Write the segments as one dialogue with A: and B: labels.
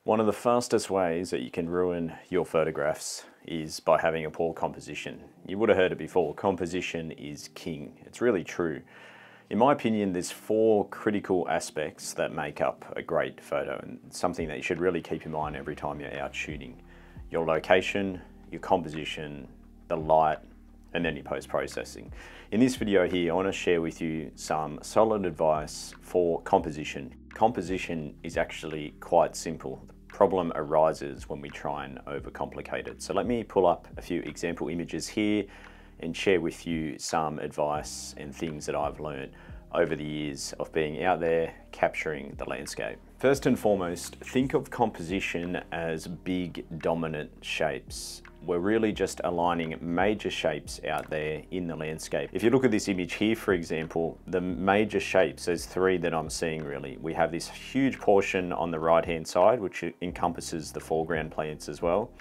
A: One of the fastest ways that you can ruin your photographs is by having a poor composition. You would have heard it before, composition is king. It's really true. In my opinion, there's 4 critical aspects that make up a great photo, and something that you should really keep in mind every time you're out shooting. Your location, your composition, the light, and then your post-processing. In this video here, I want to share with you some solid advice for composition. Composition is actually quite simple. The problem arises when we try and overcomplicate it. So let me pull up a few example images here and share with you some advice and things that I've learned over the years of being out there capturing the landscape. First and foremost, think of composition as big dominant shapes. We're really just aligning major shapes out there in the landscape. If you look at this image here, for example, the major shapes, there's 3 that I'm seeing really. We have this huge portion on the right-hand side, which encompasses the foreground plants as well.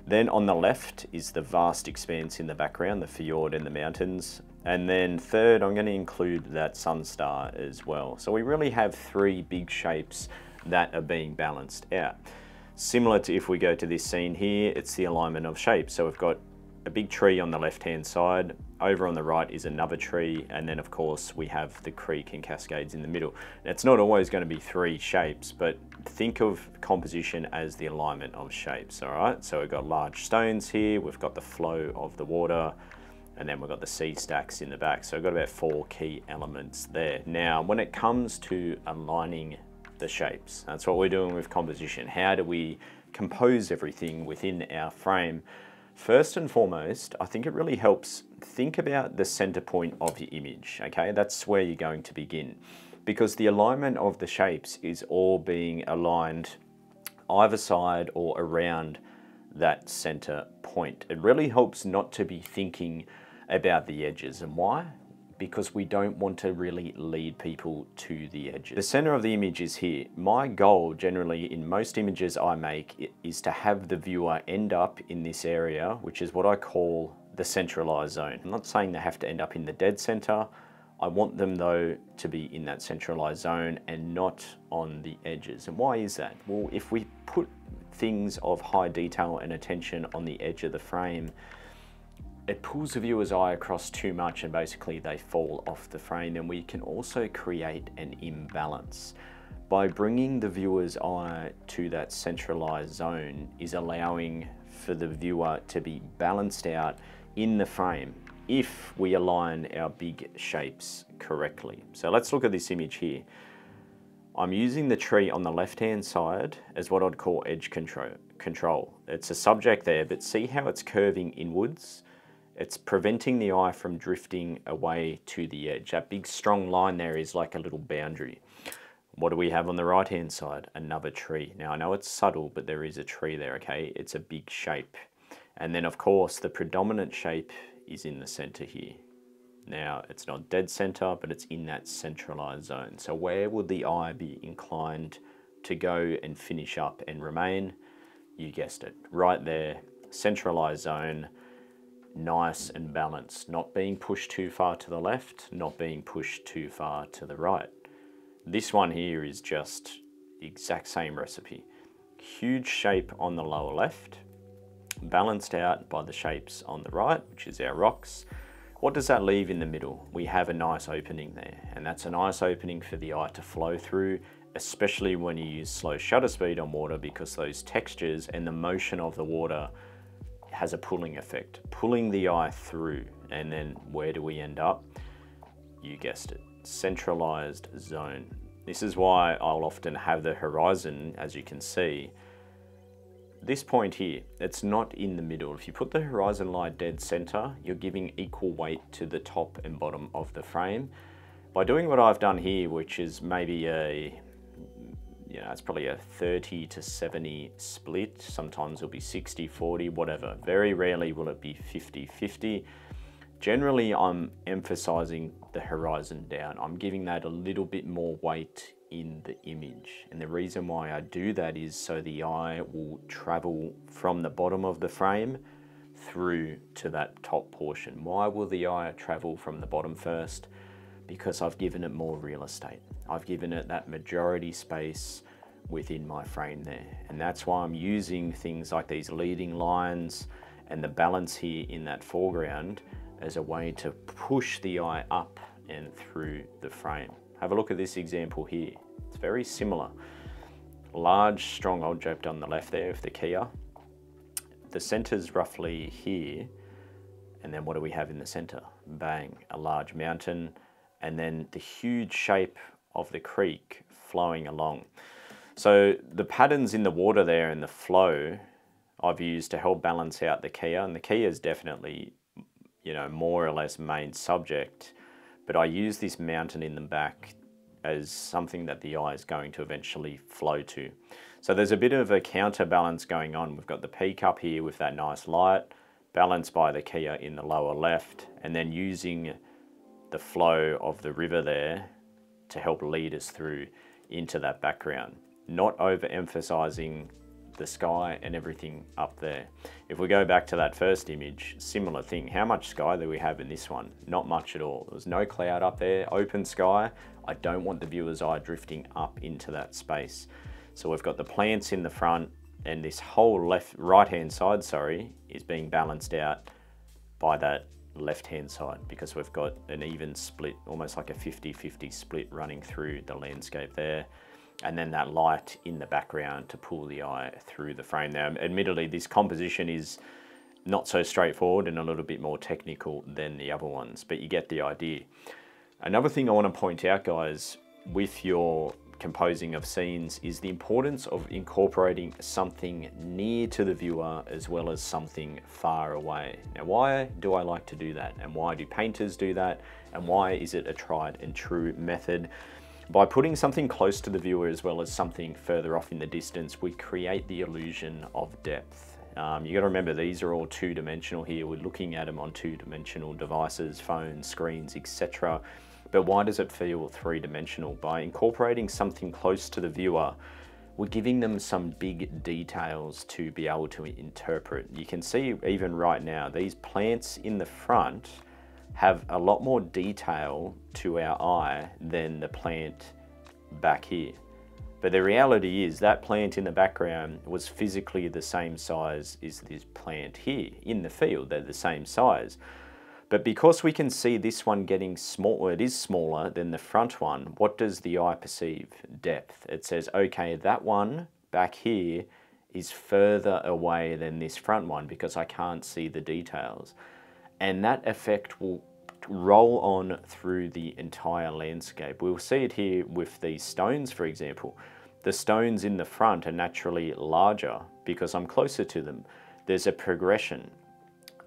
A: Then on the left is the vast expanse in the background, the fjord and the mountains. And then third, I'm going to include that sun star as well. So we really have 3 big shapes that are being balanced out. Similar to if we go to this scene here, it's the alignment of shapes. So we've got a big tree on the left-hand side, over on the right is another tree, and then of course we have the creek and cascades in the middle. Now, it's not always going to be 3 shapes, but think of composition as the alignment of shapes, all right? So we've got large stones here, we've got the flow of the water, and then we've got the sea stacks in the back. So we've got about 4 key elements there. Now, when it comes to aligning the shapes, that's what we're doing with composition. How do we compose everything within our frame? First and foremost, I think it really helps think about the center point of your image, okay? That's where you're going to begin, because the alignment of the shapes is all being aligned either side or around that center point. It really helps not to be thinking about the edges. And why? Because we don't want to really lead people to the edges. The center of the image is here. My goal generally in most images I make is to have the viewer end up in this area, which is what I call the centralized zone. I'm not saying they have to end up in the dead center. I want them though to be in that centralized zone and not on the edges. And why is that? Well, if we put things of high detail and attention on the edge of the frame, it pulls the viewer's eye across too much and basically they fall off the frame, and we can also create an imbalance. By bringing the viewer's eye to that centralized zone is allowing for the viewer to be balanced out in the frame if we align our big shapes correctly. So let's look at this image here. I'm using the tree on the left-hand side as what I'd call edge control. It's a subject there, but see how it's curving inwards? It's preventing the eye from drifting away to the edge. That big strong line there is like a little boundary. What do we have on the right-hand side? Another tree. Now I know it's subtle, but there is a tree there, okay? It's a big shape. And then of course, the predominant shape is in the center here. Now it's not dead center, but it's in that centralized zone. So where would the eye be inclined to go and finish up and remain? You guessed it, right there, centralized zone. Nice and balanced, not being pushed too far to the left, not being pushed too far to the right. This one here is just the exact same recipe. Huge shape on the lower left, balanced out by the shapes on the right, which is our rocks. What does that leave in the middle? We have a nice opening there, and that's a nice opening for the eye to flow through, especially when you use slow shutter speed on water, because those textures and the motion of the water has a pulling effect, pulling the eye through. And then where do we end up? You guessed it, centralized zone. This is why I'll often have the horizon, as you can see. This point here, it's not in the middle. If you put the horizon line dead center, you're giving equal weight to the top and bottom of the frame. By doing what I've done here, which is maybe it's probably a 30 to 70 split. Sometimes it'll be 60, 40, whatever. Very rarely will it be 50, 50. Generally, I'm emphasizing the horizon down. I'm giving that a little bit more weight in the image. And the reason why I do that is so the eye will travel from the bottom of the frame through to that top portion. Why will the eye travel from the bottom first? Because I've given it more real estate. I've given it that majority space within my frame there. And that's why I'm using things like these leading lines and the balance here in that foreground as a way to push the eye up and through the frame. Have a look at this example here. It's very similar. Large, strong object on the left there of the Kia. The center's roughly here, and then what do we have in the center? Bang, a large mountain, and then the huge shape of the creek flowing along. So the patterns in the water there and the flow I've used to help balance out the Kia, and the Kia is definitely, you know, more or less main subject, but I use this mountain in the back as something that the eye is going to eventually flow to. So there's a bit of a counterbalance going on. We've got the peak up here with that nice light, balanced by the Kia in the lower left, and then using the flow of the river there to help lead us through into that background, not overemphasizing the sky and everything up there. If we go back to that first image, similar thing. How much sky do we have in this one? Not much at all. There's no cloud up there, open sky. I don't want the viewer's eye drifting up into that space. So we've got the plants in the front, and this whole right-hand side, is being balanced out by that left-hand side, because we've got an even split, almost like a 50-50 split running through the landscape there. And then that light in the background to pull the eye through the frame. Now, admittedly, this composition is not so straightforward and a little bit more technical than the other ones, but you get the idea. Another thing I want to point out, guys, with your composing of scenes is the importance of incorporating something near to the viewer as well as something far away. Now, why do I like to do that? And why do painters do that? And why is it a tried and true method? By putting something close to the viewer as well as something further off in the distance, we create the illusion of depth. You got to remember, these are all two-dimensional here. We're looking at them on two-dimensional devices, phones, screens, etc. But why does it feel three-dimensional? By incorporating something close to the viewer, we're giving them some big details to be able to interpret. You can see even right now, these plants in the front have a lot more detail to our eye than the plant back here. But the reality is that plant in the background was physically the same size as this plant here in the field. They're the same size. But because we can see this one getting smaller, it is smaller than the front one, what does the eye perceive? Depth. It says, okay, that one back here is further away than this front one because I can't see the details. And that effect will roll on through the entire landscape. We'll see it here with these stones, for example. The stones in the front are naturally larger because I'm closer to them. There's a progression,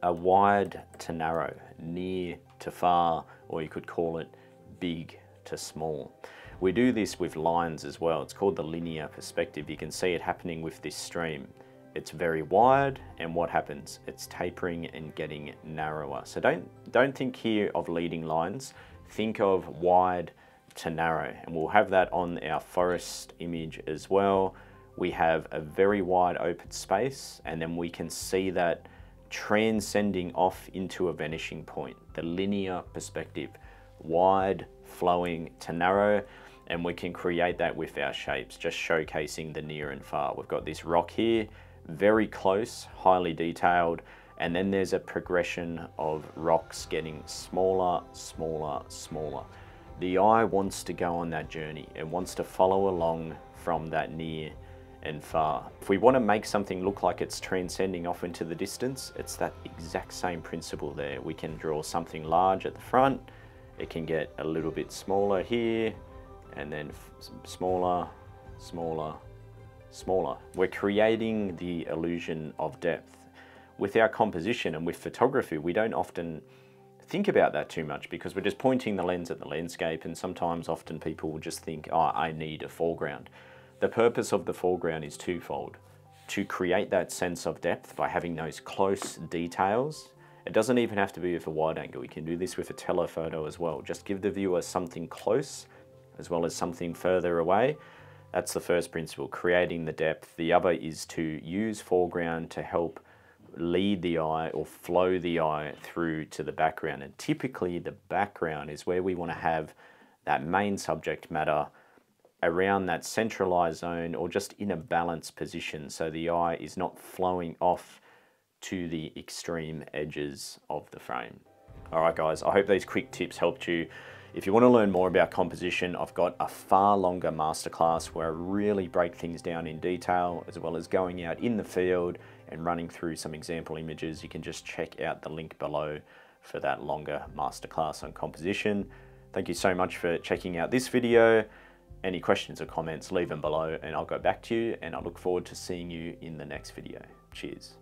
A: a wide to narrow, near to far, or you could call it big to small. We do this with lines as well. It's called the linear perspective. You can see it happening with this stream. It's very wide, and what happens? It's tapering and getting narrower. So don't think here of leading lines. Think of wide to narrow, and we'll have that on our forest image as well. We have a very wide open space, and then we can see that transcending off into a vanishing point. The linear perspective, wide, flowing to narrow, and we can create that with our shapes, just showcasing the near and far. We've got this rock here, very close, highly detailed, and then there's a progression of rocks getting smaller, smaller, smaller. The eye wants to go on that journey. It wants to follow along from that near and far. If we want to make something look like it's transcending off into the distance, it's that exact same principle there. We can draw something large at the front, it can get a little bit smaller here, and then smaller, smaller, smaller. We're creating the illusion of depth. With our composition and with photography, we don't often think about that too much because we're just pointing the lens at the landscape, and sometimes often people will just think, oh, I need a foreground. The purpose of the foreground is twofold. To create that sense of depth by having those close details. It doesn't even have to be with a wide angle. You can do this with a telephoto as well. Just give the viewer something close as well as something further away. That's the first principle, creating the depth. The other is to use foreground to help lead the eye or flow the eye through to the background. And typically the background is where we want to have that main subject matter around that centralized zone or just in a balanced position so the eye is not flowing off to the extreme edges of the frame. All right, guys, I hope these quick tips helped you. If you want to learn more about composition, I've got a far longer masterclass where I really break things down in detail, as well as going out in the field and running through some example images. You can just check out the link below for that longer masterclass on composition. Thank you so much for checking out this video. Any questions or comments, leave them below and I'll go back to you, and I look forward to seeing you in the next video. Cheers.